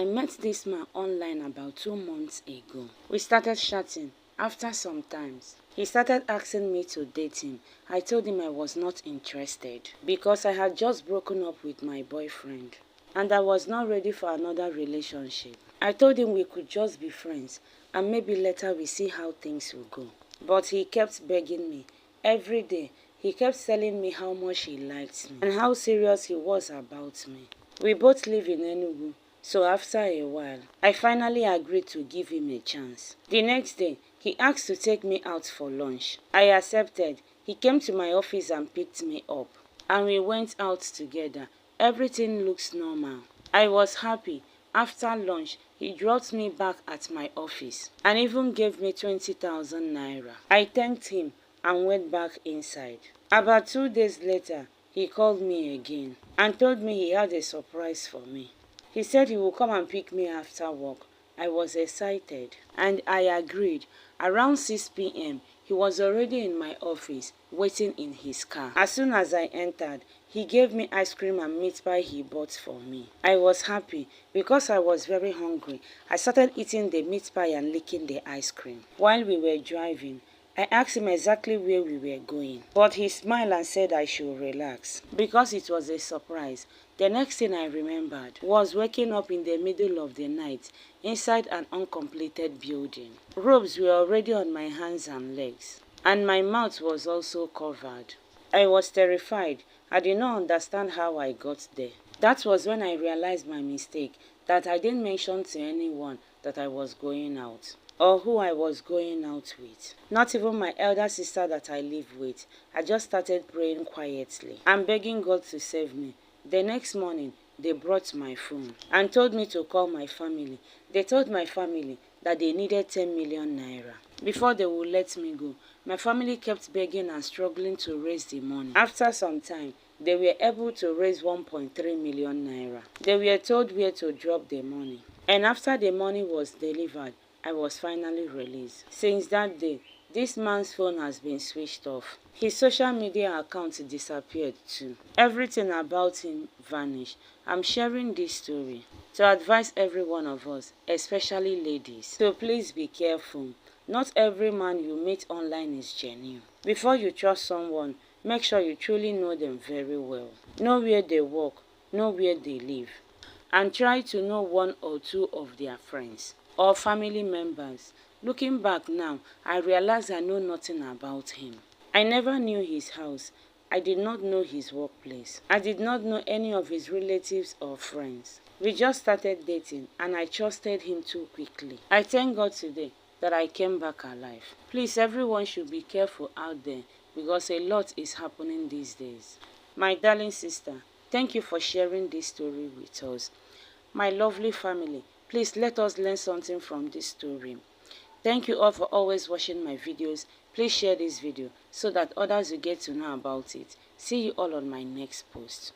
I met this man online about 2 months ago. We started chatting. After some time, he started asking me to date him. I told him I was not interested because I had just broken up with my boyfriend and I was not ready for another relationship. I told him we could just be friends and maybe later we see how things will go. But he kept begging me. Every day, he kept telling me how much he liked me and how serious he was about me. We both live in Enugu. So after a while, I finally agreed to give him a chance. The next day, he asked to take me out for lunch. I accepted. He came to my office and picked me up. And we went out together. Everything looks normal. I was happy. After lunch, he dropped me back at my office and even gave me 20,000 naira. I thanked him and went back inside. About 2 days later, he called me again and told me he had a surprise for me. He said he would come and pick me after work. I was excited and I agreed. Around 6 p.m., he was already in my office, waiting in his car. As soon as I entered, he gave me ice cream and meat pie he bought for me. I was happy because I was very hungry. I started eating the meat pie and licking the ice cream. While we were driving, I asked him exactly where we were going, but he smiled and said I should relax because it was a surprise. The next thing I remembered was waking up in the middle of the night inside an uncompleted building. Ropes were already on my hands and legs, and my mouth was also covered. I was terrified. I did not understand how I got there. That was when I realized my mistake, that I didn't mention to anyone that I was going out or who I was going out with. Not even my elder sister that I live with. I just started praying quietly and begging God to save me. The next morning, they brought my phone and told me to call my family. They told my family that they needed 10 million naira before they would let me go. My family kept begging and struggling to raise the money. After some time, they were able to raise 1.3 million naira. They were told where to drop the money. And after the money was delivered, I was finally released. Since that day, this man's phone has been switched off. His social media account disappeared too. Everything about him vanished. I'm sharing this story to advise every one of us, especially ladies. So please be careful. Not every man you meet online is genuine. Before you trust someone, make sure you truly know them very well. Know where they work, know where they live, and try to know 1 or 2 of their friends or family members. Looking back now, I realize I know nothing about him. I never knew his house. I did not know his workplace. I did not know any of his relatives or friends. We just started dating and I trusted him too quickly. I thank God today that I came back alive. Please, everyone should be careful out there because a lot is happening these days. My darling sister, thank you for sharing this story with us. My lovely family, please let us learn something from this story. Thank you all for always watching my videos. Please share this video so that others will get to know about it. See you all on my next post.